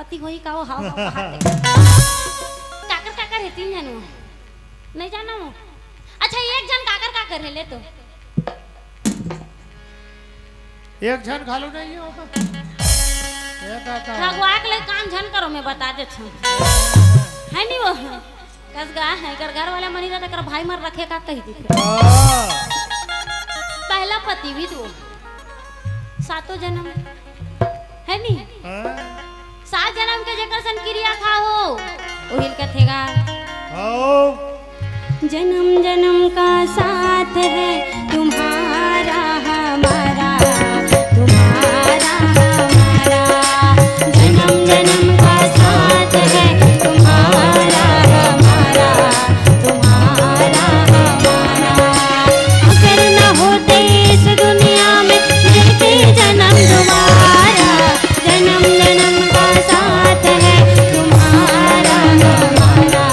पति होई का वो हाव काकर काकर है तीन जन नहीं जाना वो अच्छा एक जन काकर काकर है ले तो एक जन खालो नहीं होगा भगवा के लिए काम झन करो मैं बता दे छूं है नहीं वो कसगा है कर घर वाले मनी रहता कर भाई मर रखे का कही दी पहला पति भी दो सातों जन्म है नी 7 जन्म के जकर सन क्रिया खाओ ओहिल कथेगा जन्म जन्म का साथ है तुम्हारा हमारा तुम्हारा हमारा जन्म जन्म का साथ है तुम्हारा हमारा तुम्हारा हमारा अगर न होते इस दुनिया में मिलते जन्म दोबारा जन्म जन्म का साथ है तुम्हारा हमारा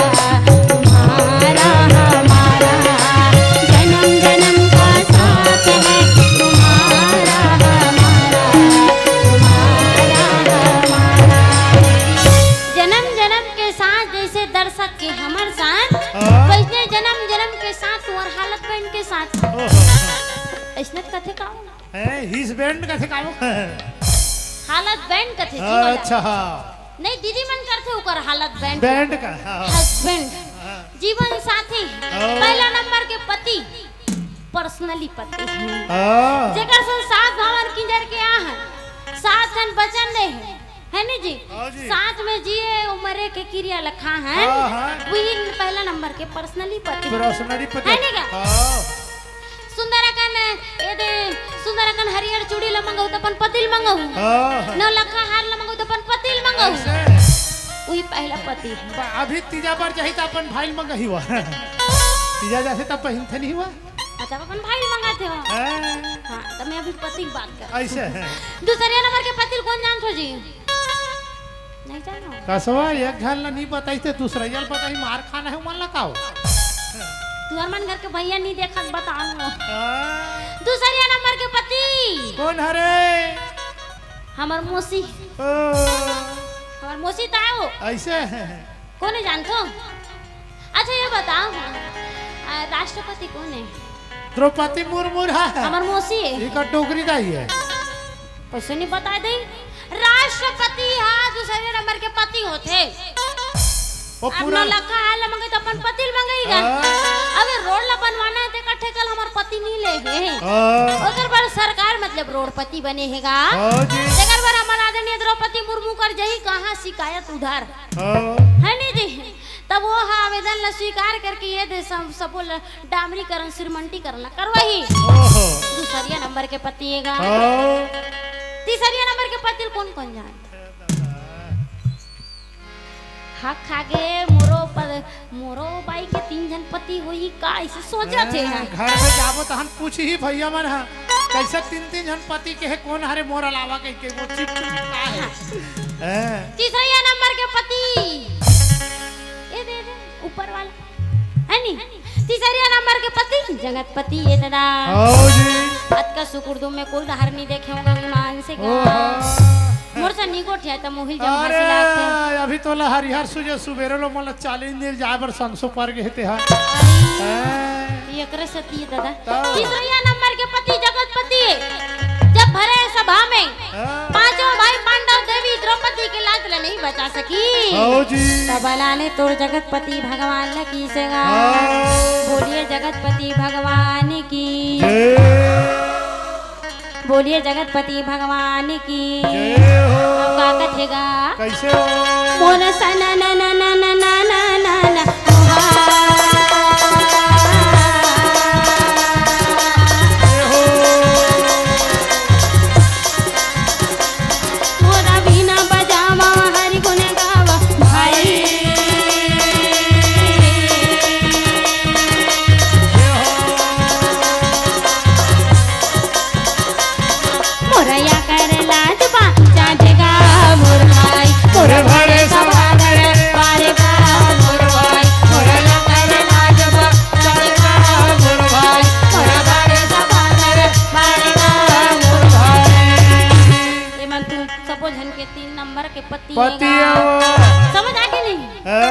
तुम्हारा हमारा जन्म जन्म का साथ है तुम्हारा हमारा तुम्हारा हमारा जन्म जन्म के साथ जैसे दर्शक के हमर साथ वैसे जन्म जन्म के साथ और हालत बैंड के साथ इसने कथे का है हिस बैंड कथे का हालत बैंड कथे अच्छा नहीं दीदी मन करते ऊपर हालत बैंड बैंड का हस्बैंड जीवन साथी पहला नंबर के पति पर्सनली पति जेकर से 7 भावन किंजर के आ है 7 जन बचन दे है नी जी साथ में जिए उम्र के क्रिया लखा है वही पहला नंबर के पर्सनली पति है नी क्या सुंदरकन ये दे सुंदरकन हरियर चूड़ी ल मंगाऊ त अपन पतिल मंगाऊ न लखा हार ल मंगाऊ त अपन पतिल मंगाऊ वही पहला पति अभी तीजा बार चाहिए तो अपन भाई मंगाही हुआ तीजा जैसे तब पहिन थे नहीं हुआ अच्छा अपन भाई मंगाते हो हां तो मैं अभी पति की बात कर ऐसे है दूसरे नंबर के पति कौन जान छो जी नहीं जानो कसवा एक घाल ना नहीं बताई थे दूसरा यार बताई मार खाना है मन लगाओ तुहर मन घर के भैया नहीं देखत बताओ दूसरे नंबर के पति कौन हरे हमर मौसी हमर मौसी ताओ ऐसे है कौन है जानतो अच्छा ये बताओ राष्ट्रपति कौन है द्रौपदी मुर्मू है हमर मौसी है ये का टोकरी दाई है कैसे नहीं बता दे राष्ट्रपति हां दूसरे नंबर के पति होते वो पूरा लखा हाल मंगे तो अपन पति मंगेगा अबे रोड ला बनवाना है ते कट्ठे कल हमर पति नहीं ले है अगर बार सरकार मतलब रोडपति बने हैगा अगर बार हमारा आदरणीय द्रौपदी मुर्मू कर जही कहां शिकायत उधार है नहीं जी तब वो आवेदन ला स्वीकार करके ये दे सब डामरीकरण श्रीमंतीकरण करवाही दूसरिया नंबर के पति हैगा तीसरिया नंबर के पति कौन कौन जान हक खागे मोरो बाई के 3 जन पति होई का ऐसे सोचा थे घर में जाबो त हम पूछी ही भैया मन हां कैसे 3 जन पति के है कौन हरे मोरा लावा के वो चिप का है तीसरा नंबर के पति ये दे ऊपर वाला है नी तीसरा नंबर के पति जगतपति ये दादा ओ जी अत का सुकुर्दो में कोई धार नहीं देखे होगा विमान से मोर से निगोठ है त मोहिल जम हसी लागते अभी तो ला हरिहर सुजे सुबेरे लो मला 40 दिन जाए बर 500 पर के हेते हां ये करे सती दादा तीसरा नंबर के पति जगतपति जब भरे सभा में पांचों भाई पांडव देवी द्रौपदी के लाज ले नहीं बचा सकी ओ जी तब लाने तोड़ जगतपति भगवान ल की सेगा बोलिए जगतपति भगवान की बोलिए जगतपति भगवान की जय हो का कथेगा कैसे हो मोर सना ना ना ना ना ना ना ना ना मोरा बिना बजावा हरि गुण गावा भाई मोरया कर लाज बा जादेगा मोर भाई मोर भरे सभा करे पारे का मोर भाई मोरया कर पतिया समझ आ गई नहीं? हाँ?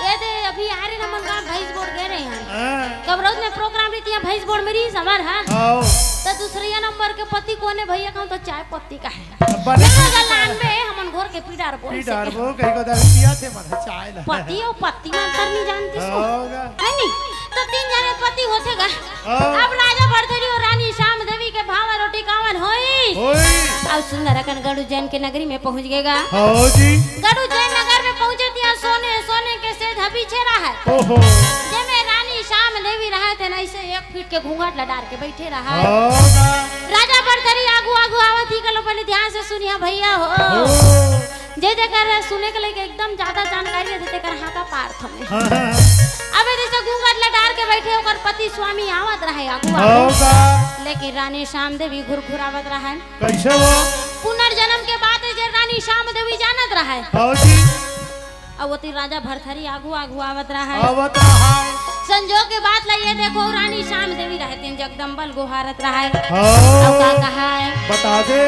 ये दे अभी आ रहे ना मन का भैंस बोर्ड गए रहे हैं। हाँ? कब रोज में प्रोग्राम रहती है भैंस बोर्ड मेरी समर है। आओ तो दूसरे नंबर के पति कोने भैया कहूं तो चाय पत्ती का है। बने मेरा गलान में हमन घोर के पीडार बोल की से डरबो कहीं को दर पिया थे मन चाय ला पति और पत्ती में अंतर नहीं जानती सो होगा है नहीं? तो 3 जने पति होते गा। हाँ। अब राजा भरथरी और रानी श्याम देवी के भावा रोटी कावन होई। ओए अब सुंदर अकन गढ़ जैन के नगरी में पहुंच गएगा। आओ जी गढ़ जैन नगर में पहुंचे दिया सोने सोने के सेठ हबी छेरा है। ओहो जेमे रानी श्याम देवी रहे थे ना ऐसे 1 फीट के घूंघट लडार के बैठे रहा है। होगा राजा भरथरी आगू आगू आवत ही कलो पहले ध्यान से सुनिया भैया हो। ओ जे कर सुने के लेके एकदम ज्यादा जानकारी देते कर हाथा पार्थ में। हाँ अबे जैसे घूंघट लडार के बैठे ओकर पति स्वामी आवत रहे आगू आगू। होगा लेकिन रानी श्याम देवी घुरघुरावत रहे। कैसे वो पुनर्जन्म के बाद जे रानी श्याम देवी जानत रहे। आओ जी अब वो राजा भरथरी आगू आगू आवत रहे। आवत रहा संजोग के बात ला ये देखो रानी श्याम देवी रहते जगदम्बल गुहारत रहे। हाँ अब का कहा है बता दे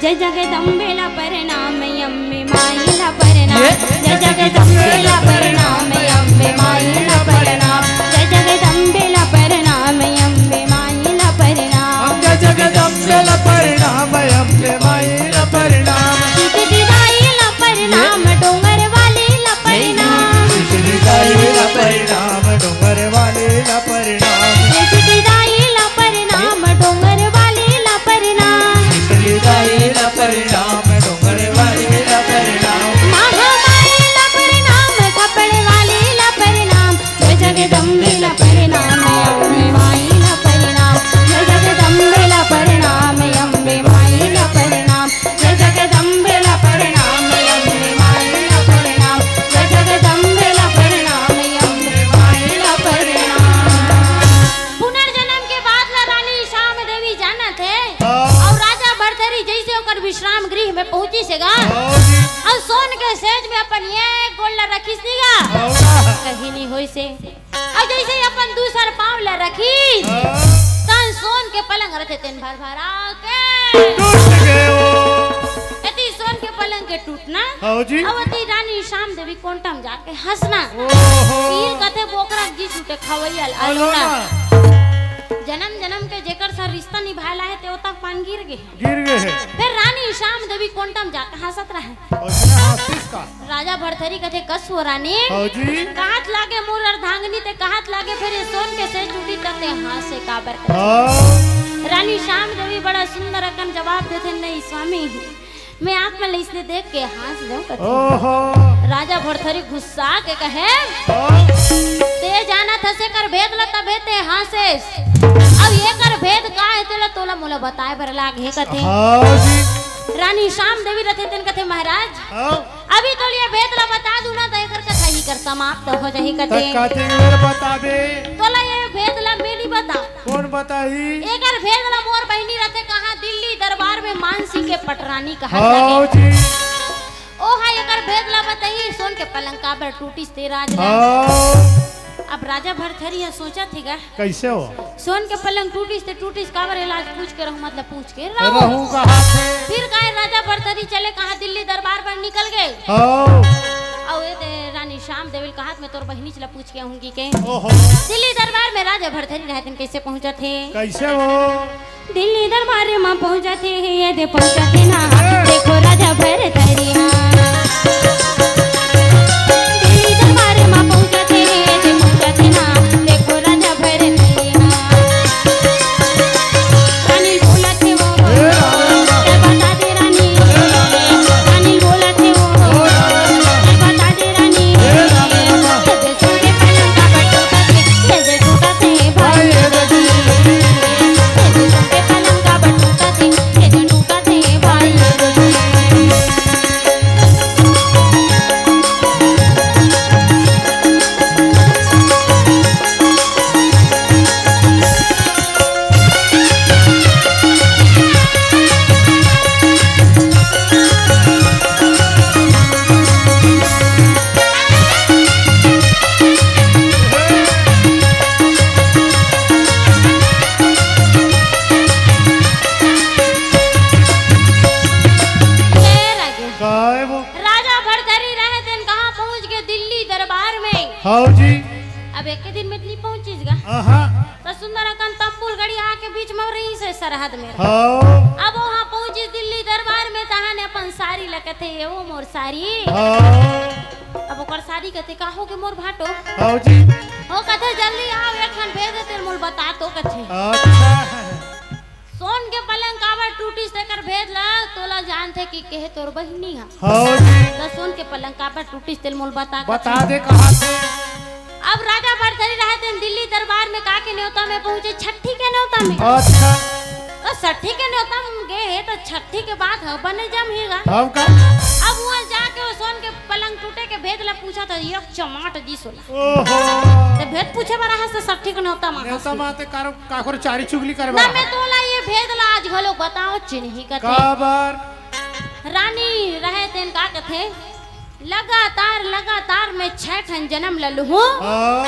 जय जगदम्बेला परनाम अम्बे माईला परनाम जय जगदम्बेला परनाम अम्बे माईला परनाम जय जगदम्बेला परनाम अम्बे माईला परनाम जय जगदम्बेला परनाम अम्बे माईला परनाम सीताईला परनाम डोंगर वालीला परनाम सीताईला परनाम डोंगर वालीला परनाम सीताईला परनाम डोंगर वालीला परनाम सीताईला परनाम डोंगर वालीला परनाम महामाईला परनाम कपड़े वालीला परनाम जय जगदम्बेला परनाम अम्बे माईला परनाम जय जगदम्बेला परनाम अम्बे माईला परनाम जय जगदम्बेला परनाम अम्बे माईला परनाम जय जगदम्बेला परनाम अम्बे माईला परनाम। पुनर्जन्म के बाद ला रानी श्याम देवी जानत है और राजा भरथरी जैसे ओकर विश्राम गृह में पहुंची सेगा और सोन के सेज में अपन ये गोल्ला रखी सीगा कहीं नहीं होई से और जैसे ही अपन दूसर पांव ला रखी तन सोन के पलंग रखे तेन भर भरा के यदि सोन के पलंग के टूटना अवती रानी श्याम देवी कोंटम जाके हंसना तीर कथे बोकरा जी छूटे खवैयल अलोना जन्म जन्म के जेकर सर रिश्ता निभाला है ते तक पान गिर गए फिर रानी श्याम देवी कोंटम जाके हंसत रहे। राजा भरथरी कथे कस हो रानी काट लागे मोर अर्धांगनी ते काट लागे फिर ये सोन के से टूटी तते हाथ से काबर कर। रानी श्याम देवी बड़ा सुंदर अकन जवाब देते नहीं स्वामी मैं आंख में इसने देख के हंस जाऊं कथे। राजा भरथरी गुस्सा के कहे ते जाना था से कर भेद लता भेते हंसे अब ये कर भेद का है तेला तोला मोला बताए बर लाग हे कथे। रानी श्याम देवी रथे तेन कथे महाराज अभी तो ये भेद ला बता दूं ना तो एकर कथा ही कर समाप्त हो जाही कथे। बता दे तोला ये भेद ला मेली बता कौन बताई एकर भेद ला मोर बहिनी रथे कहा दिल्ली दरबार में मानसिंह के पटरानी कहा आओ जी ओ हाय एकर भेद ला बताई सोन के पलंग काबर टूटी से राज अब राजा भरथरी सोचा थीगा कैसे हो सोन के पलंग टूटी काबर इलाज पूछ के रहूं मतलब पूछ के रहूं कहां से फिर काहे राजा भरथरी चले कहा दिल्ली दरबार पर निकल गए और ये रानी श्याम देवी का हाथ में तोर बहिनी चला पूछ के आऊंगी के दिल्ली दरबार में राजा भरथरी रहते कैसे पहुंचा थे कैसे हो दिल्ली दरबार में पहुंचा थे ये दे पहुंचा थे ना देखो राजा भरथरी दिल्ली दरबार में पहुंचा थे ये दे पहुंचा थे ना देखो राजा भरथरी रानी बोला थे वो बता दे रानी रानी बोला थे वो बता दे रानी सोन के पलंग का बटूका थे टूटा थे भाई सोन के पलंग का बटूका थे टूटा थे भाई पहुंचीस गा आहा तो सुंदर अकन तंबुल गड़ी आके बीच में रही से सरहद में हां अब वहां पहुंची दिल्ली दरबार में तहां ने अपन साड़ी लकते वो मोर साड़ी हां अब ओकर साड़ी कते का हो के मोर भाटो हां जी हो कथे जल्दी आओ एकन भेज दे तेल मोल बता तो कथे अच्छा सोन के पलंग काबर टूटी से कर भेज ला तोला जानते कि कहे तोर बहिनी हा हां जी तो सोन के पलंग काबर टूटी तेल मोल बता दे कहां से अब राजा भरथरी रहते दिल्ली दरबार में का के न्योता में पहुंचे छठी के न्योता में अच्छा तो छठी के न्योता में गए तो छठी के बाद ह बने जमेगा हम का अब वहां जाके वो सोन के पलंग टूटे के भेद ला पूछा तो एक चमाट दी सोला ओहो तो भेद पूछे बरा है से छठी के न्योता में नेता माते कार काकर चारी चुगली करबा ना मैं तोला ये भेद ला आज घलो बताओ चिन्ही कथे काबर रानी रहे तेन का कथे लगातार मैं 6 ठन जन्म ललू हूँ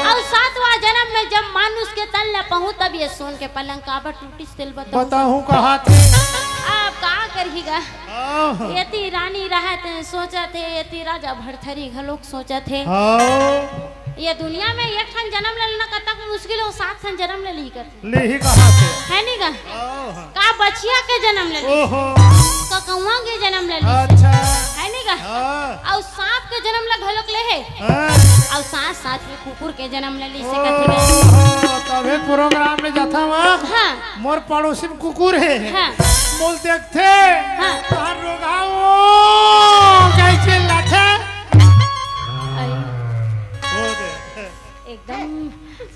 और 7वां जन्म में जब मानुष के तल न पहुँ तब ये सोन के पलंग काबर टूटी तिल बताऊं कहा थे अब का करहीगा यति रानी रहते सोचा थे यति राजा भरथरी घलोक सोचा थे ये दुनिया में एक ठन जन्म लेना कतक मुश्किल हो 7 ठन जन्म ले ली कर ले ही कहा थे है नी का बछिया के जन्म ले ली ओहो का कौवा के जन्म ले ली अच्छा है नी का और सांप के जन्म ला घलोक ले है और साथ में कुकुर के जन्म ले ली से कथी तबे प्रोग्राम में जाता वहां हां मोर पड़ोसी में कुकुर है हां बोल देखते हां तार रोगाओ कैसे लाथे हो दे एकदम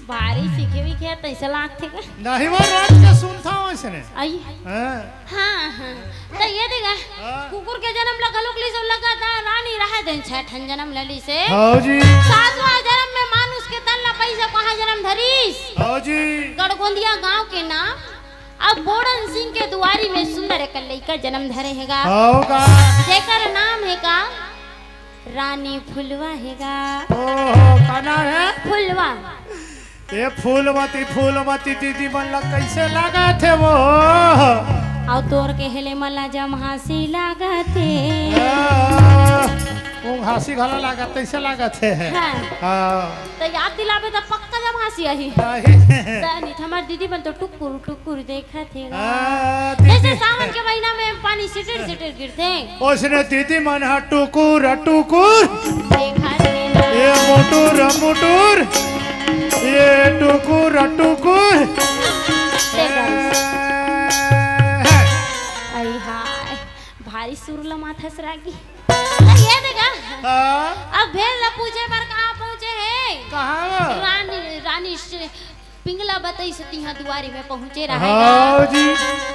भारी सीखे भी क्या तैसे लागते का नहीं वो रात के सुनता हूं इसने आई हां हां तो ये देगा कुकुर के जन्म ला घलोक ली सब लगा था रानी रहे दिन 6 ठन जन्म लली से हां जी 7वां जन्म में मानुष के तन ला पैसा कहां जन्म धरीस हां जी गड़गोंदिया गांव के नाम अब बोड़न सिंह के दुआरी में सुंदर एक लड़का जन्म धरे हैगा होगा जेकर नाम हैगा रानी फुलवा हैगा ओहो खाना है फुलवा ये फूलमती दीदी मन लग कैसे लगा थे वो और तोर के हेले मला जम हंसी लागते वो हंसी घला लागत कैसे लागत है हां तो याद दिलावे तो पक्का जम हंसी आही नहीं दानी हमार दीदी बन तो टुकुर टुकुर देखा थे दीदी जैसे सावन के महीना में पानी सिटर सिटर गिरते उसने दीदी मन हा टुकुर टुकुर देखा थे ये मोटूर मोटूर ये टुकुर टुकुर आई हाय भारी सुरला माथा सरागी ये देगा अब भेल ला पूछे पर कहां पहुंचे है कहां रानी पिंगला बताई सती हां दुआरी में पहुंचे रहे हां जी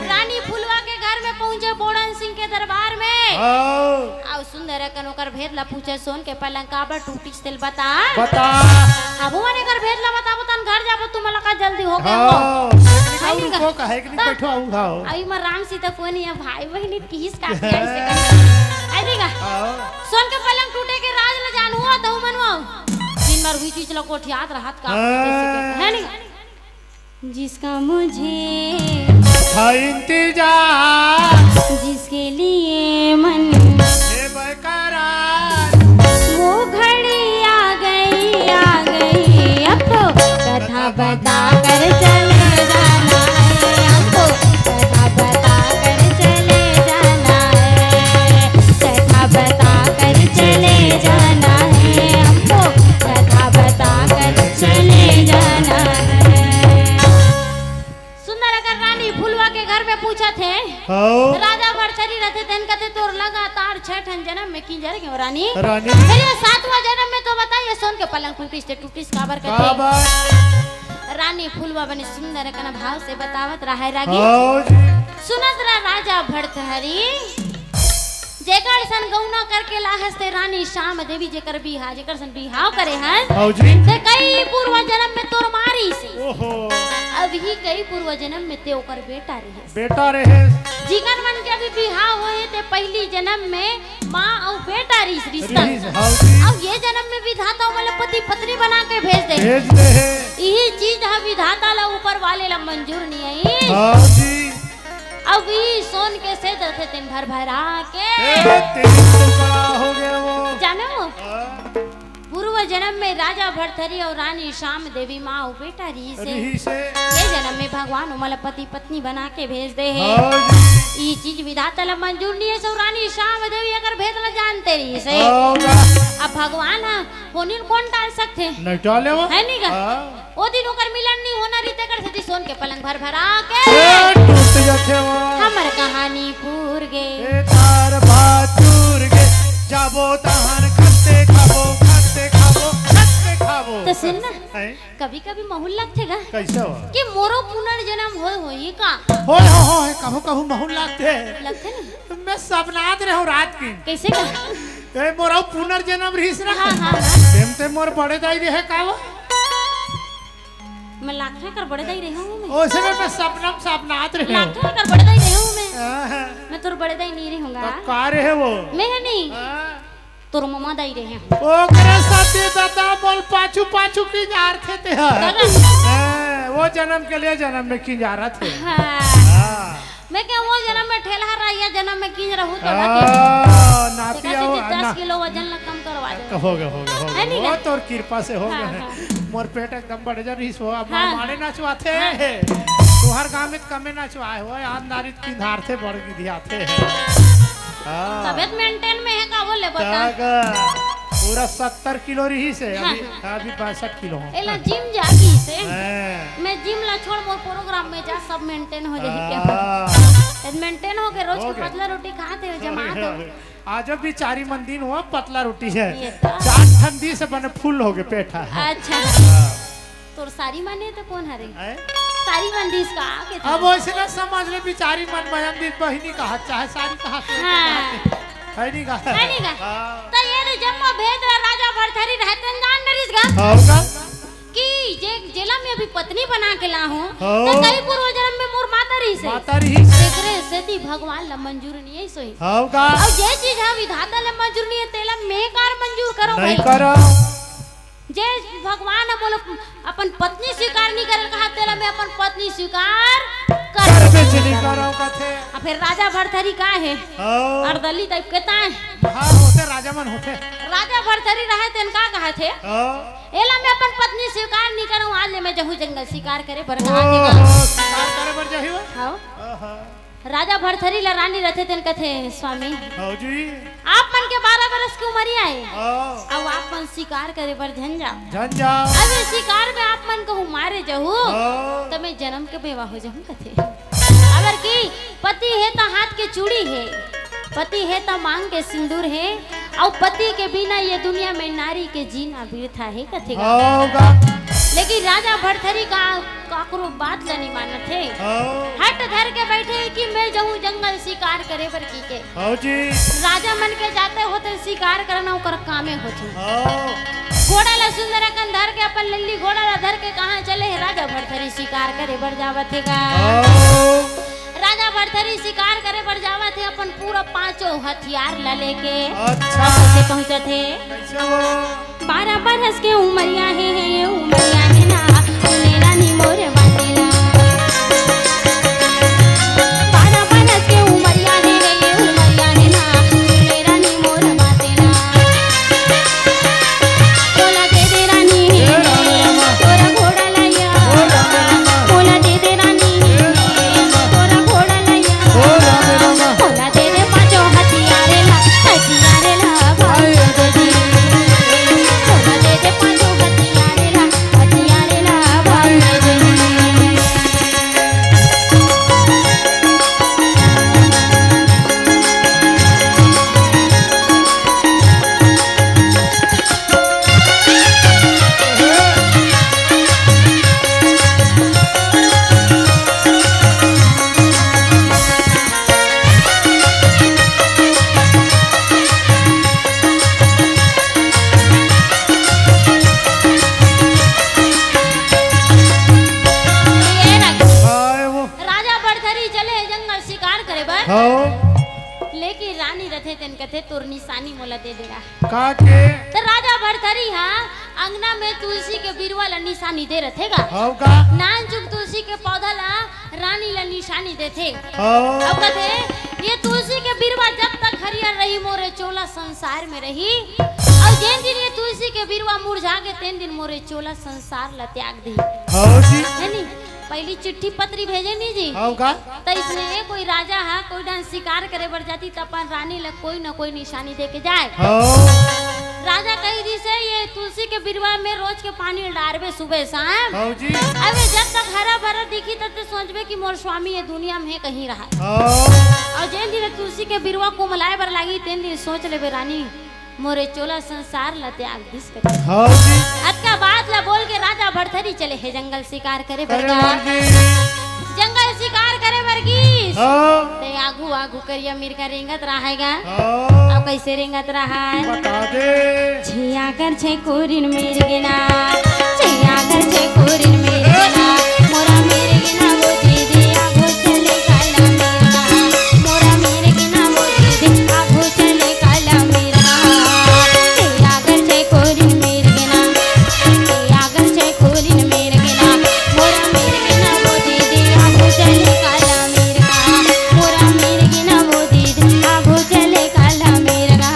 रानी फुलवा के घर में पहुंचे बोड़न सिंह के दरबार में आओ सुंदर कनोकर भेद ला पूछे सोन के पलंग काबर टूटी तिल बता अब माने कर भेद ला बता बतन घर जाबो तुम लका जल्दी हो गए हां रुको कहे कि नहीं बैठो आऊ खाओ आई म राम सीता फोन या भाई बहन किस का प्यार से कर आई देगा सोन के पलंग टूटे के राज ल जानू हो तो मनवाओ दिन भर हुई चीज ला कोठियात रहत का है नहीं जिसका मुझे था इंतजार जिसके लिए मन है बेकरार वो घड़ी आ गई अब तो कथा बता कर चले जाना है हमको कथा बता कर चले जाना है कथा बता कर चले जाना है हमको कथा बता कर चले जाना है रानी फुलवा के घर में पूछा थे राजा भरथरी रहते तेन कहते तोर लगातार 6 ठन जन्म में की जर गयो रानी फिर 7वां जन्म में तो बताइए सोन के पलंग टूटिस काबर कहते रानी फुलवा बनी सुंदर कना भाव से बतावत रहे रागी सुनत रहा राजा भरथरी जेकर सन गौना करके लाहस्ते रानी श्याम देवी जेकर बिहा जेकर सन बिहाव करे हैं ते कई पूर्व जन्म में तोर मारी से ओहो अब ही कई पूर्व जन्म में ते ओकर बेटा रहे जिगन मन के अभी बिहाव होए ते पहली जन्म में मां और बेटा रिश्ता अब ये जन्म में विधाता वाला पति पत्नी बना के भेज दे यही चीज है विधाता ला ऊपर वाले ला मंजूर नहीं आई हां जी अब ही सोन के से थे दिन भर भरा के हो गया वो जानो पूर्व जन्म में राजा भरथरी और रानी श्याम देवी माँ और बेटा रही से रही से ये जन्म में भगवान उमल पति पत्नी बना के भेज दे है हाँ जी ये चीज विधाता ला मंजूर नहीं है सो रानी श्याम देवी अगर भेद ला जानते रही से होगा अब भगवान है होनी कौन डाल सकते नहीं डाले वो है नहीं का हाँ। ओ दिन ओकर मिलन नहीं होना रीते कर सती सोन के पलंग भर भरा के ए, टूट जाते वो हमर कहानी पूर गे ए तार बातूर गे जाबो तहन खत्ते खाबो तो सुन ना हैं? कभी कभी महूल लगते गा कैसे हो कि मोरो पुनर्जन्म हो ये का हो कभू कभू महूल लगते हैं लगते ना मैं सपनात रहे हूँ रात की कैसे का ए मोरा पुनर्जन्म रहीस ना हाँ हाँ तेम ते मोर बड़े दाई रहे का वो मैं लाख कर बड़े दाई रही हूँ मैं ओसे में मैं सपनात रहे लाख कर बड़े दाई रही हूँ हूँ मैं तोर बड़े दाई नहीं रहूंगा तो का रहे वो मैं है नहीं हाँ। तोर ममा दाई रहे ओकरे साथे दादा बोल पाछू पाछू की जार थे ते वो जन्म के लिए जन्म में की जा रहा थे हाँ मैं क्या वो जन्म में ठेला रहा या जन्म में की रहूं तो नाती आओ 10 किलो वजन ला कम करवा दे होगा वो तोर कृपा से हो हाँ, गए हाँ। मोर पेट एकदम बढ़ जा रही सो अब हाँ। मारे नाचवा थे तुहार गांव में कमे नाचवाए हो आज नारित की धार थे बड़ की दिया थे तबियत मेंटेन में है का बोले बता पूरा 70 किलो रही से हाँ, अभी 62 किलो हो एला जिम जागी से हैं। मैं जिम ला छोड़ मोर प्रोग्राम में जा सब मेंटेन हो जाही क्या हाँ। मेंटेन हो के रोज हो के गए। पतला रोटी खाते हो जमा दो आज भी चारी मंदिर हुआ पतला रोटी है ये तो। चार ठंडी से बने फूल हो गए पेट है अच्छा तोर सारी माने तो कौन हरे हैं? सारी मंदिर का आके था अब वैसे ना समझ ले बिचारी मन मयंदित बहिनी कहा चाहे सारी कहा हाँ। है नहीं कहा है नहीं का हाँ। तो ये रे जम्मा भेद रा राजा भरथरी रहते जान नरिस गा होगा कि जे जेला में अभी पत्नी बना के ला हूं हो। तो कई पूर्व जन्म में मोर माता रही से माता रही से एकरे सेती भगवान ला मंजूर नहीं है सोई होगा और जे चीज हम विधाता ला मंजूर नहीं है तेला मैं कार मंजूर करो नहीं भाई करो जे भगवान बोलो अपन पत्नी स्वीकार नहीं करल कहा तेला मैं अपन पत्नी स्वीकार कर कर बेचनी करो कथे आ फिर राजा भरथरी का है हो अर्दली टाइप के ता हाँ होते राजा मन होते राजा भरथरी रहे तेन का कहा थे हो एला मैं अपन पत्नी स्वीकार नहीं करूं आज ले मैं जहू जंगल शिकार करे पर ओ, देगा शिकार करे बर जाही हो हां ओहो राजा भरथरी ला रानी रहते तेन कथे स्वामी हो जी आप मन के 12 बरस की उम्र आए ओ अब आप मन शिकार करे पर झंझा झन जाओ अब इस शिकार में आप मन कहूं मारे जहू हो तो मैं जन्म के बेवा हो जाऊं कथे अगर की पति है तो हाथ के चूड़ी है पति है तो मांग के सिंदूर है और पति के बिना ये दुनिया में नारी के जीना वृथा है कथे होगा लेकिन राजा भरथरी का काकरो बात ला नहीं मानत है हो हट धर के बैठे कि मैं जाऊं जंगल शिकार करे बर की के हो जी राजा मन के जाते होते शिकार करना ओकर कामे होते हो घोड़ा ला सुंदर अकन धर के अपन लल्ली घोड़ा ला धर के कहां चले है राजा भरथरी शिकार करे बर जावत है का हो राजा भरथरी शिकार करे बर जावत है अपन पूरा पांचों हथियार ला लेके अच्छा कैसे पहुंचत है कैसे वो 12 बरस के उमरिया है ये उमरिया है ना सुने रानी मोरे बाटेला 12 बरस के उमरिया है ये उमरिया है ना सुने रानी मोरे बाटेला बोला दे दे रानी तोरा घोड़ा लैया बोला दे दे रानी तोरा घोड़ा लैया बोला दे दे पांचों हथियारे ला भाई बोला दे दे पांचों हथियारे ला भाई ये रख हाय वो राजा भरथरी चले जंगल शिकार करे बर हो लेकिन रानी रथे तेन कथे तोर निशानी मोला दे देगा का के तो राजा भरथरी हाँ अंगना में तुलसी के बिरवा ला निशानी दे रथेगा होगा नान चुक तुलसी के पौधा ला रानी ला निशानी देथे हो अब कहते ये तुलसी के बिरवा जब तक हरियर रही मोरे चोला संसार में रही और जिन दिन ये तुलसी के बिरवा मुरझा के तेन दिन मोरे चोला संसार ला त्याग दी हाँ जी है नी पहली चिट्ठी पत्री भेजे नी जी हाँ का तो इसने कोई राजा है कोई डांस शिकार करे बर जाती तो अपन रानी लग कोई ना कोई निशानी दे के जाए हाँ राजा कही दी से ये तुलसी के बिरवा में रोज के पानी डालबे सुबह शाम हाँ जी अबे जब तक हरा भरा दिखी तब तो सोचबे कि मोर स्वामी ये दुनिया में कहीं रहा हाँ और जिन दिन तुलसी के बिरवा को मलाए बर लागी तेन दिन सोच लेबे रानी मोरे चोला संसार ला त्याग दिस कर हाँ जी आज का बात ला बोल के राजा भरथरी चले है जंगल शिकार करे अरे बरगा हाँ जी जंगल शिकार करे बरगी हाँ ते आगू आगू करिया मिर्गा रेंगत रहेगा हाँ अब कैसे रेंगत रहा है बता दे छिया कर छे कोरिन मेर गेना छिया कर छे कोरिन मेर गेना मोरा मेर गेना वो दीदी आगू चले काला मेरा मोरा मेर गेना वो दीदी आगू चले काला मेरा छिया कर छे कोरिन मेर गेना छिया कर छे कोरिन मेर गेना मोरा मेर गेना वो दीदी आगू चले काला मेरा मोरा मेर गेना वो दीदी आगू चले काला मेरा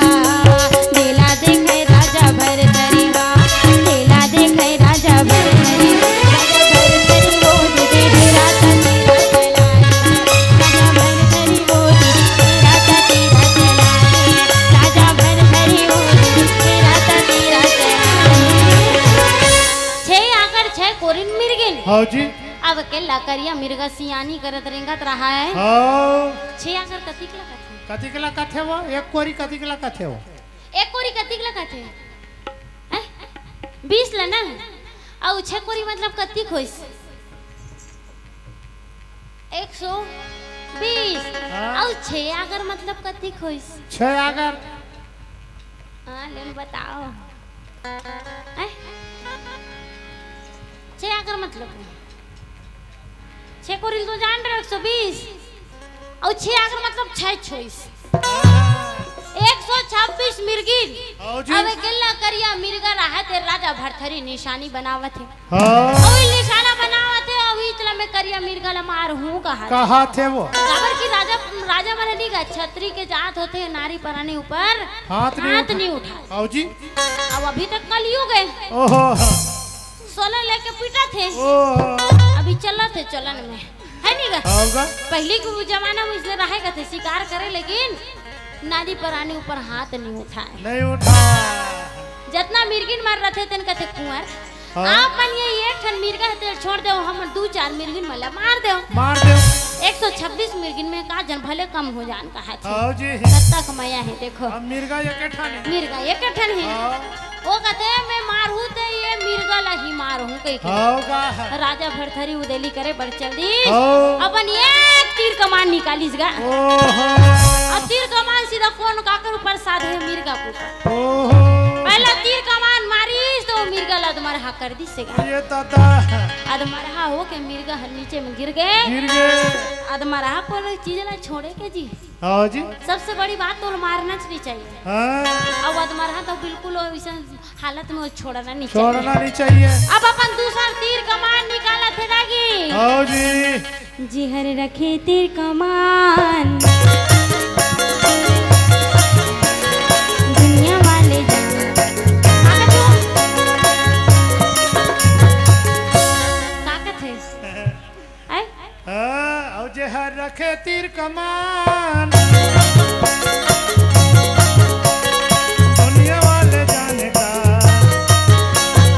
देला देखे राजा भरथरी देला देखे राजा भरथरी वो दीदी डेरा तेरा चला राजा भरथरी वो दीदी डेरा तेरा चला राजा भरथरी वो दीदी डेरा तेरा चला छे आकर छे कोरिन मिर्गिन हाँ जी अब केला करिया मिर्गा सियानी करत रेंगत रहा है हाँ छे आकर कतिक लगत कथी कला कथे वो एक कोरी कथी कला कथे वो एक कोरी कतिक लगत है 20 ला ना और छे कोरी मतलब कतिक होइस 120 हाँ। और छे आकर मतलब कतिक होइस छह अगर हां लेन बताओ हैं छे आकर मतलब छे कोरी तो जान रहे 120 और छे आकर मतलब 6 छोइस 126 मिर्गिन हाँ जी अब केला करिया मिर्गा रहा ते राजा भरथरी निशानी बनावत है हाँ और निशाना बनावत है और इतला में करिया मिर्गा ला मार हूं कहा कहा थे वो खबर की राजा राजा माने दी गा छतरी के जात होते हैं नारी पराने ऊपर हाथ नहीं उठा हाँ जी अब अभी तक कलयुग है ओहो 16 लेके पीटा थे ओहो अभी चलत थे चलन में है नहीं गा होगा पहले के जमाना में इसलिए रहेगा थे शिकार करे लेकिन नारी पराने ऊपर हाथ नहीं उठाए नहीं उठा जितना मिर्गिन मार रहे थे तेन कहते कुंवर हाँ। आप मन ये एक ठन मिर्गा है छोड़ दो हम 2-4 मिर्गिन मला मार दो 126 मिर्गिन में का जन भले कम हो जान कहा थे हाँ जी कत्ता कमाया है देखो अब मिर्गा ये ठाने मिर्गा एक ठन है हाँ वो कहते मैं मारू ते ये मिर्गा ला ही मारू कह के होगा राजा भरथरी उदेली करे बर चल दी हाँ। अपन एक तीर कमान निकालिस गा ओहो अब तीर कमान सीधा कौन काकर ऊपर साधे मिर्गा के ऊपर ओहो पहला तीर कमान मारिस तो मिर्गा ला तुम्हारा हाथ कर दी सेगा ये ताता अधमरहा हो के मिर्गा हर नीचे में गिर गए गिर गए अधमरहा पर चीज ना छोड़े के जी हाँ जी सबसे बड़ी बात तो मारना नहीं चाहिए हाँ अब अधमरहा तो बिल्कुल वैसा हालत में छोड़ना नहीं चाहिए छोड़ना नहीं चाहिए अब अपन दूसरा तीर कमान निकाला थे दागी हाँ जी जी हर रखे तीर कमान दुनिया वाले ताकत है हाँ और जे हर रखे तीर कमान दुनिया वाले जाने का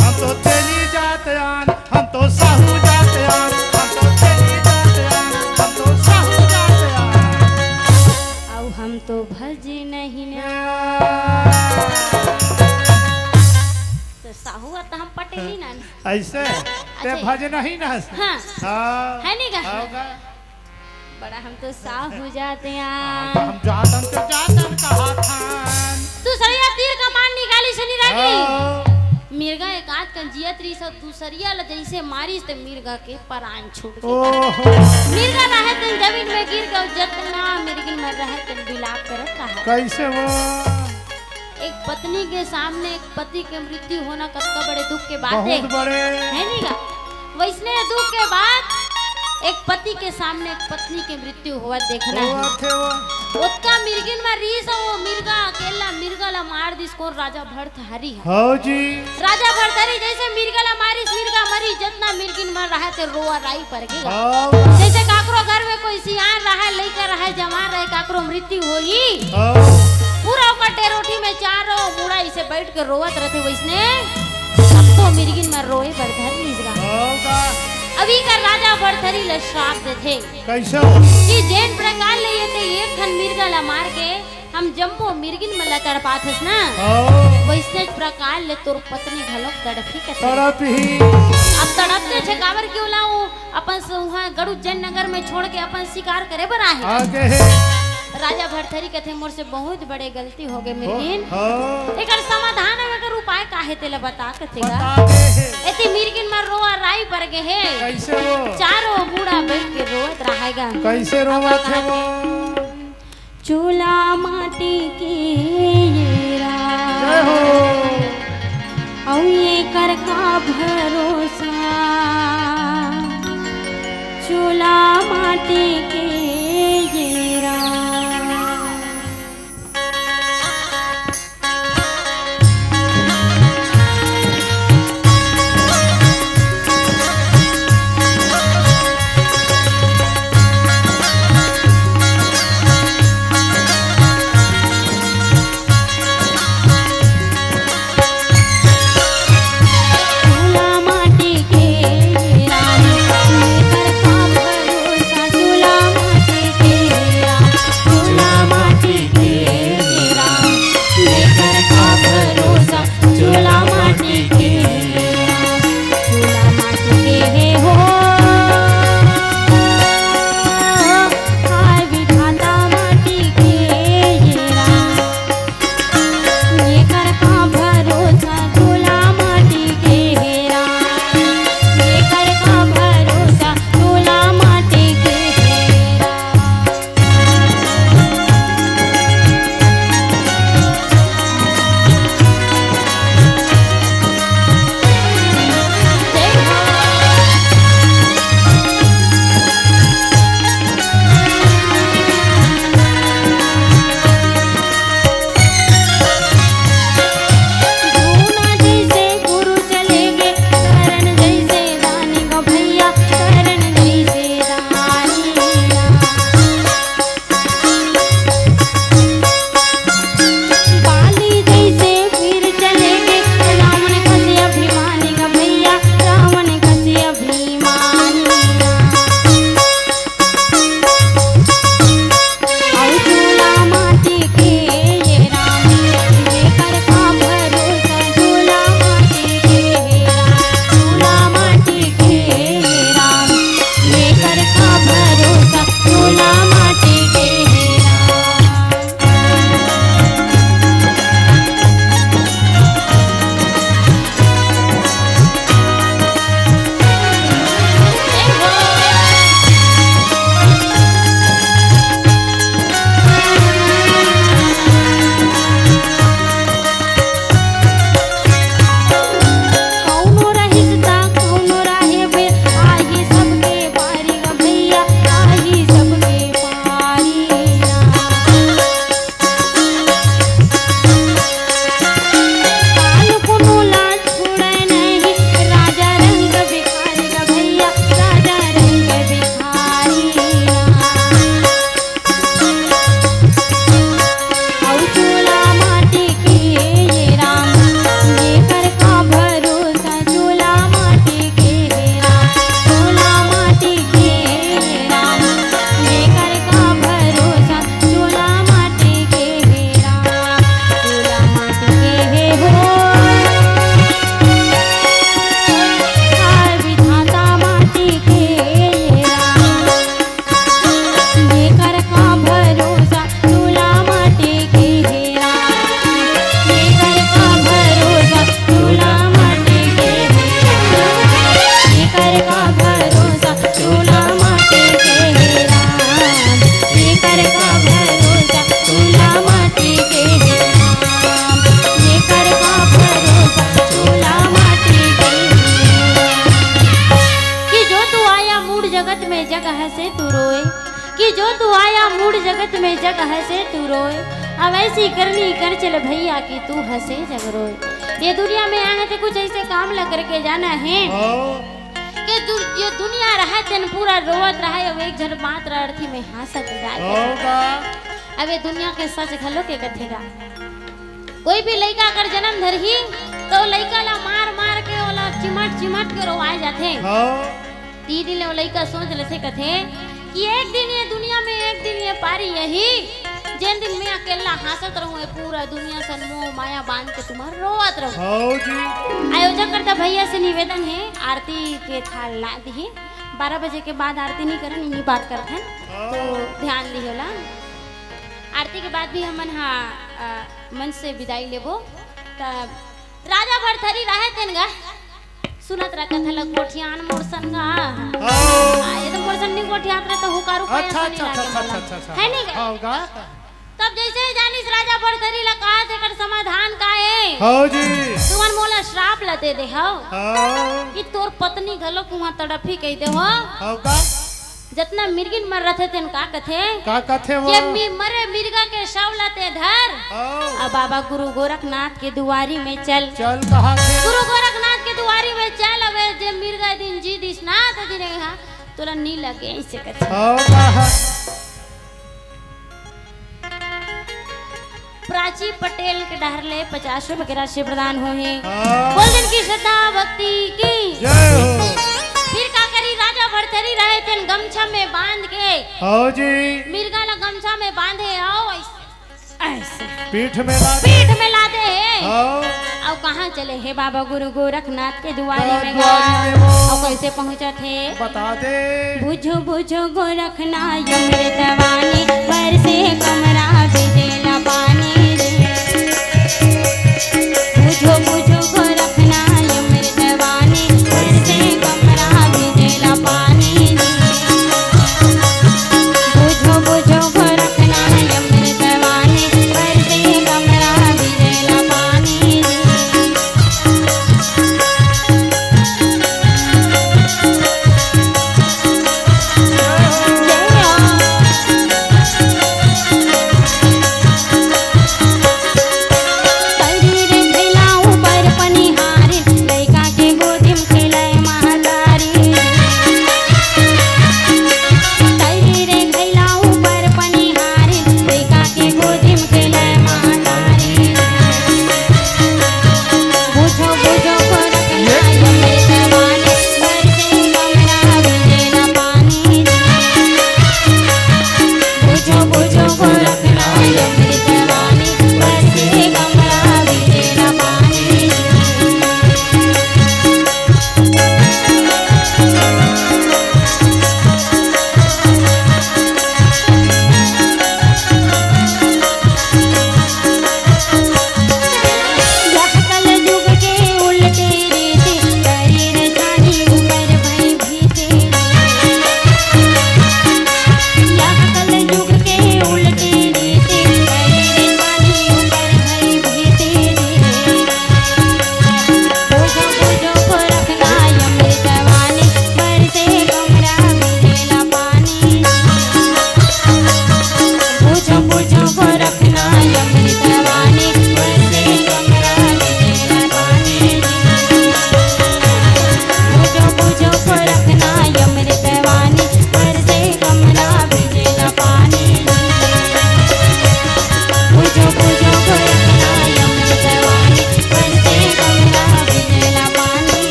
हम तो तेली जाते आन हम तो साहू जाते आन हम तो तेली जाते आन हम तो साहू जाते आन अब हम तो भज नहीं ना तो साहू तो हम पटेली ना ऐसे ते अच्छा। भज नहीं ना हाँ हाँ है नहीं का होगा बड़ा हम तो साहू जाते हैं हम जातन तो जातन कहा था तू सरिया तीर कमान निकाली सनी रागी हाँ। मिर्गा एक आध कन जियत रही सब दूसरिया ल जैसे मारिस ते मिर्गा के प्राण छूट गए ओहो मिर्गा रहे तन जमीन में गिर गए जितना मिर्गिन में रहे तन बिलाप करत कहा कैसे वो एक पत्नी के सामने एक पति के मृत्यु होना कितना बड़े दुख के बात है बहुत बड़े है नहीं का वैसने दुख के बाद एक पति के सामने एक पत्नी की मृत्यु हुआ देखना हुआ है थे वो उसका मिर्गिन में रीस वो मिर्गा अकेला मिर्गला मार दिस को राजा भरथरी है हाँ जी राजा भरथरी जैसे मिर्गला मारिस मिर्गा मरी जितना मिर्गिन मर रहा है रोआ राई पर के हाँ जैसे काकरो घर में कोई सियान रहा लइका रहा जवान रहे काकरो मृत्यु होई हाँ पूरा का टेरोठी में चारों मुड़ा इसे बैठ के रोवत रहते वैसने सब तो मिर्गिन में रोए भरथरी निजरा होगा अभी का राजा भरथरी ल श्राप देथे कैसे कि जैन प्रकार ले ये एक खन मिर्गला मार के हम जम्बो मिर्गिन में लतड़ पाथस ना हाँ वैसे प्रकार ले तोर पत्नी घलो तड़फी के तड़प ही अब तड़पते छे काबर क्यों लाओ अपन वहां गड़ू जैन नगर में छोड़ के अपन शिकार करे बर आहे आगे है राजा भरथरी कहते मोर से बहुत बड़े गलती हो गए मिर्गिन हाँ एकर समाधान एकर उपाय काहे तेले बता कथेगा बता दे है एती मिर्गिन मार रोआ राई पर गे है कैसे वो चारों बूढ़ा बैठ के रोत रहेगा कैसे रोवत है वो चूल्हा माटी की ये जय हो औ ये कर का भरोसा चूल्हा माटी के ये रात। कि जो तू आया मूड जगत में जग हंसे तू रोए, अब ऐसी करनी कर चल भैया कि तू हंसे जग रोए। ये दुनिया में आए तो कुछ ऐसे काम लग करके जाना है कि ये दुनिया रहा तेन पूरा रोवत रहा, अब एक जन मात्र अर्थी में हंसत जाए। अब ये दुनिया के सच घलो के कथेगा, कोई भी लड़का कर जन्म धर ही तो लड़का ला मार मार के ओला चिमट चिमट के रोवाए जाते। दीदी ले लड़का सोच लेते कथे कि एक दिन ये दुनिया में एक दिन ये पारी यही जिन दिन मैं अकेला हंसत रहूं पूरा दुनिया सन मोह माया बांध के तुम्हारा रोवत रहूं। आयोजक करता भैया से निवेदन है आरती के थाल ला दी, 12 बजे के बाद आरती नहीं करन यही बात करते तो ध्यान दियोला। आरती के बाद भी हमन मन से विदाई लेबो। तब राजा भरथरी रहे तेनगा सुनत रखत हला कोठियान मोरसनगा ये तो मोरसन्नी कोठियात रहे तो हुकारू पाया अच्छा है नहीं होगा। तब जैसे जानिस राजा भरथरी ला कहा थे कर समाधान का है हो जी तुमन मोला श्राप लते दे हो कि तोर पत्नी घलो कुहा तड़फी कह दे हो होगा। जितना मिर्गिन मर रहे थे का कथे वो ये मरे मिर्गा के शव लाते धर अब बाबा गुरु गोरखनाथ के दुआरी में चल कहा गुरु गोरखनाथ के दुआरी में चल। अब जे मिर्गा दिन जी दिस ना तो जी रहा तोला नी लगे ऐसे कथे प्राची पटेल के डहरले 50 रुपए के राशि प्रदान हुए। बोल दिन की श्रद्धा भक्ति की जय हो। फिर का करी राजा भरथरी रहे थे गमछा में बांध के हो जी मिर्गा ला गमछा में बांधे आओ ऐसे पीठ में ला दे अब कहाँ चले है बाबा गुरु गोरखनाथ के दुआरे में और कैसे पहुँचा थे बता दे। बुझो बुझो गोरखनाथ अमृतवाणी पर से कमरा बिजला पानी बुझो बुझो गोरखनाथ अमृतवाणी पर से कमरा बिजला पानी बुझो बुझो गोरखनाथ अमृतवाणी पर से कमरा बिजला पानी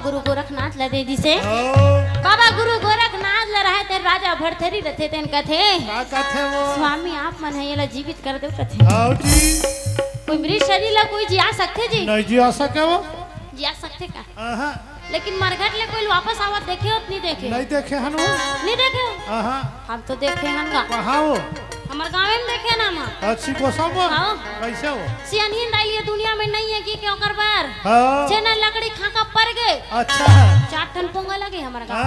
गुरु गोरखनाथ ला दे दिसे बाबा गुरु गोरखनाथ ला रहे ते राजा भरथरी रथे तेन कथे का कथे वो स्वामी आप मन है ये ला जीवित कर दो कथे हां जी कोई मृत शरीर ला कोई जिया सकते जी नहीं जिया सके वो जिया सकते का हां लेकिन मरघट ले कोई वापस आवत देखे हो नहीं देखे नहीं देखे हन वो नहीं देखे हां हम तो देखे हन का कहां वो हमार गांव में देखे ना मां अच्छी को सब हां कैसे हो सियानी डाली ये दुनिया में नहीं है कि क्यों कर बार हां जेना लकड़ी खाका पर गए अच्छा 4 टन पोंगा लगे हमारे गांव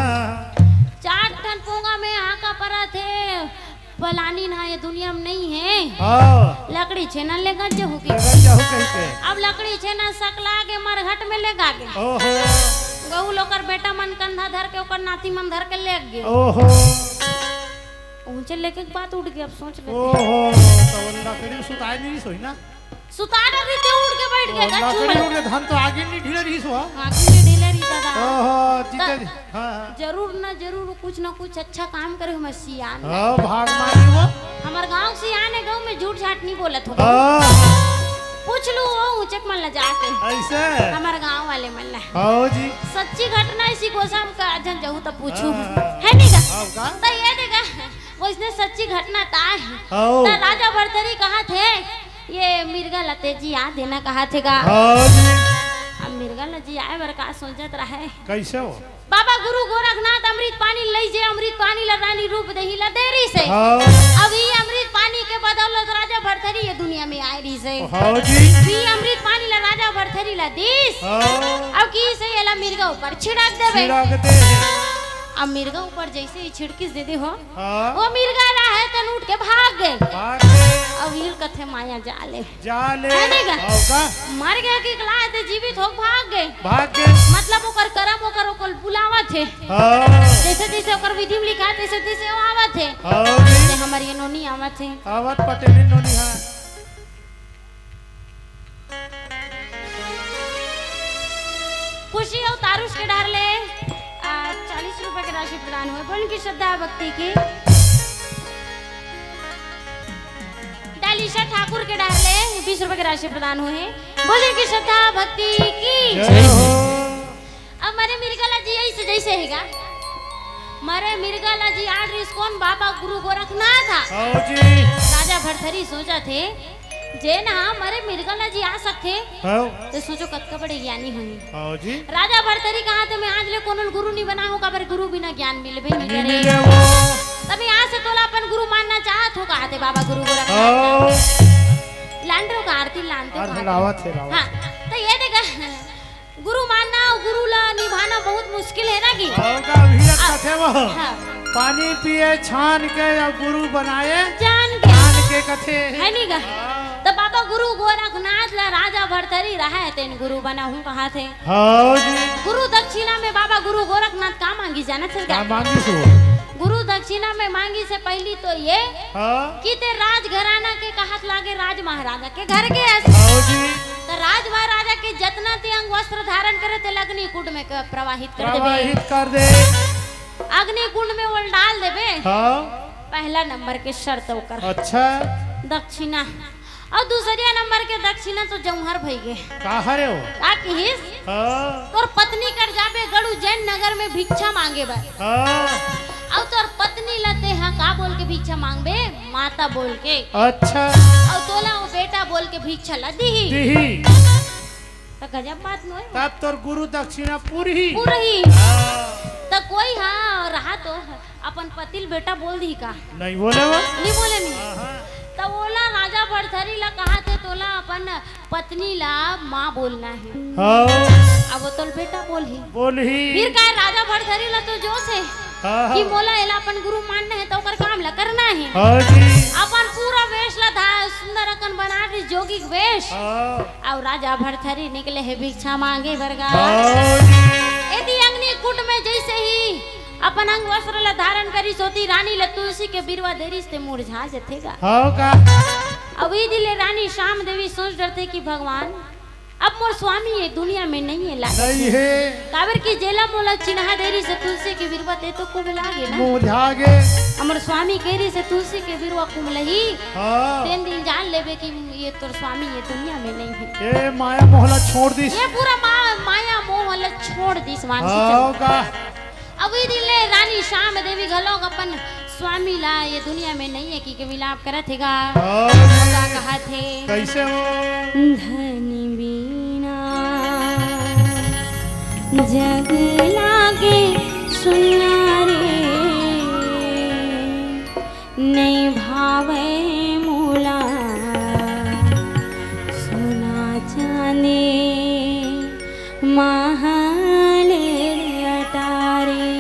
4 टन पोंगा में हाका परा थे पलानी ना ये दुनिया में नहीं है हां लकड़ी छेना ले गज हो की लगन जाहू कहीं के अब लकड़ी छेना सकला के मरघट में ले गागे ओहो गहू लोकर बेटा मन कंधा धर के ओकर नाती मन धर के ले गए ओहो ऊंचे लेके बात उठ गई अब सोच ले ओहो तो लकड़ी सुताई नहीं सोई ना सुतार रही थे उड़ के बैठ गए का लकड़ी चूम उड़ के धन तो आगे नहीं ढीले रही सो आगे में ढीले रही दादा ओहो जीते हां जरूर ना जरूर कुछ ना कुछ अच्छा काम करे हम सियान हां भाग मारी वो हमार गांव सियान है गांव में झूठ झाट नहीं बोलत हो हां पूछ लू वो ऊंचक मन ला जाके ऐसे हमार गांव वाले मन ला हां जी सच्ची घटना इसी गोसाम का जन जहू तो पूछू है नहीं का हां का तो ये देगा वो इसने सच्ची घटना ता है हां तो राजा भरतरी कहा थे ये मिर्गा लते जी याद देना कहा थे का हां जी अब मिर्गा लजी आए बर का सोचत रहे कैसे हो बाबा गुरु गोरखनाथ अमृत पानी लई जे अमृत पानी ला रानी रूप दही ला देरी से हां अब ये अमृत पानी के बदौलत राजा भरथरी ये दुनिया में आए रही से हां जी ये अमृत पानी ला राजा भरथरी ला दीस हां अब की से ये ला मिर्गा ऊपर छिड़क देबे छिड़क दे अब मिर्गा ऊपर जैसे ही छिड़किस दे दे हो हां वो मिर्गा ला है तन उठ के भाग गए भाग गए अब वीर कथे माया जाले जाले है नहीं का? हां का मर गए कि कला ते जीवित हो भाग गए भाग गए मतलब ओकर करम ओकर बुलावा थे हां जैसे जैसे ओकर विधि में लिखा तैसे तैसे वो आवत है हां जी जैसे हमारी ये नोनी आवत है आवत पटेली नोनी हां खुशी और तारुष के डार ले 40 रुपए की राशि प्रदान हुए बोल की श्रद्धा भक्ति की डालीशा ठाकुर के डार ले 20 रुपए की राशि प्रदान हुए बोले की श्रद्धा भक्ति की जय हो अब मरे मिर्गला जी ऐसे जैसे हैगा मरे मिर्गला जी आड़ रिस कौन बाबा गुरु गोरखनाथ था हां जी राजा भरथरी सोचा थे जे ना मरे मिर्गला जी आ सकते हां तो सोचो कतका बड़े ज्ञानी होंगे हां जी राजा भरतरी कहा थे मैं आज ले कोनो गुरु नहीं बना होगा पर गुरु बिना ज्ञान मिलबे नहीं करे मिले वो तभी यहाँ से तोला अपन गुरु मानना चाहत हो कहा थे बाबा गुरु हां गोरखनाथ लांडो का आरती लानते हो आज कहा रावत है थे। रावत हाँ तो ये देखा गुरु मानना और गुरु ला निभाना बहुत मुश्किल है ना कि हां का भीड़ कथे वो हाँ, पानी पिए छान के या गुरु बनाए जान जान के कथे है नहीं का तो बाबा गुरु गोरखनाथ ला राजा भरतरी रहा तेन गुरु बना हूँ कहा थे हां जी गुरु दक्षिणा में बाबा गुरु गोरखनाथ का मांगी जाना क्या चाहिए मांगी सो गुरु दक्षिणा में मांगी से पहली तो ये हां कि ते राजघराना के कहत लागे राज महाराजा के घर के हां जी तो राज महाराजा के जतना ते अंग वस्त्र धारण करे ते अग्नि कुंड में प्रवाहित कर देबे प्रवाहित कर दे अग्नि कुंड में वो डाल देबे हां पहला नंबर के शर्त ओकर अच्छा दक्षिणा और दूसरिया नंबर के दक्षिणा तो जौहर भई गे का हरे हो का किहिस हां तोर पत्नी कर जाबे गड़ू जैन नगर में भिक्षा मांगे बा हां और तोर पत्नी लते हाँ का बोल के भिक्षा मांगबे माता बोल के अच्छा और तोला वो बेटा बोल के भिक्षा ला दी दिही तो गजब बात नो तब तोर गुरु दक्षिणा पूरी पूरी हां तो कोई हाँ रहा तो अपन पतिल बेटा बोल दी का नहीं बोले वो नहीं बोले नहीं तो बोला राजा भरथरी ला कहा थे तोला अपन पत्नी ला माँ बोलना है हां अब वो तो बेटा बोल ही बोलही फिर का राजा भरथरी ला तो जोश है हां कि मोला एला अपन गुरु मानना है तो ओकर काम ला करना है हां जी अपन पूरा वेश ला धा सुंदर अकन बना दी जोगिक वेश हां और राजा भरथरी निकले है भिक्षा मांगे बरगा हां जी यदि अग्नि कुंड में जैसे ही अपन अंग वस्त्र ला धारण करी सोती रानी ला तुलसी के बिरवा देरी से मुरझा जथेगा हां का अभी दिले रानी श्याम देवी सोच डरते कि भगवान अब मोर स्वामी ये दुनिया में नहीं है लागे नहीं है काबर की जेला मोला चिन्हा देरी से तुलसी के बिरवा ते तो कुम लागे ना मुरझा गे हमर स्वामी केरी से तुलसी के बिरवा कुम लही हां तीन दिन जान लेबे कि ये तोर स्वामी ये दुनिया में नहीं है ए माया मोहला छोड़ दी ये पूरा माया मोह वाला छोड़ दी स्वामी हां का अभी दिले रानी श्याम देवी घलोग अपन स्वामी ला ये दुनिया में नहीं है कि विलाप करत हैगा हां कहा थे कैसे हो धनी बीना जग लागे सुना रे नहीं भावे मोला सोना चांदी महाले अटारे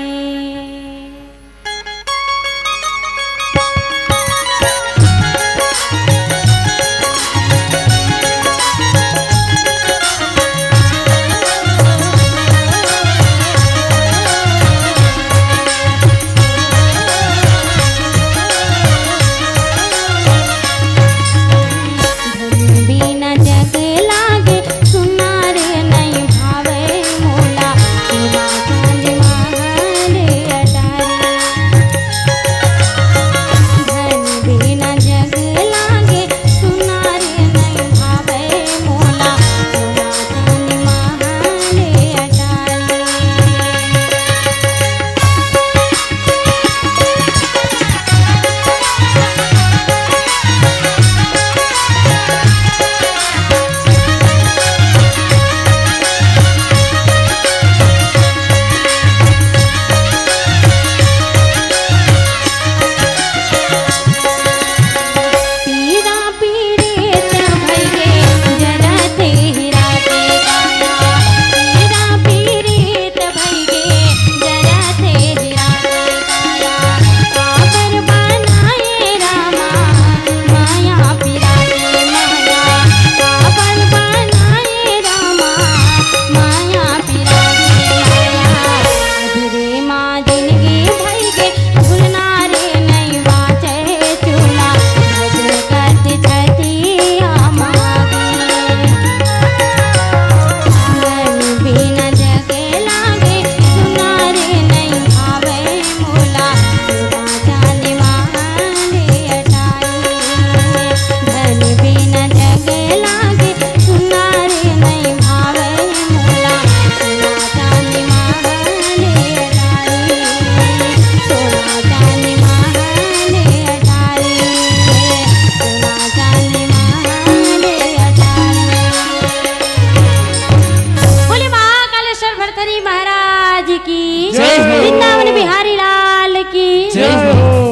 धर्मरथनी महाराज की जय हो।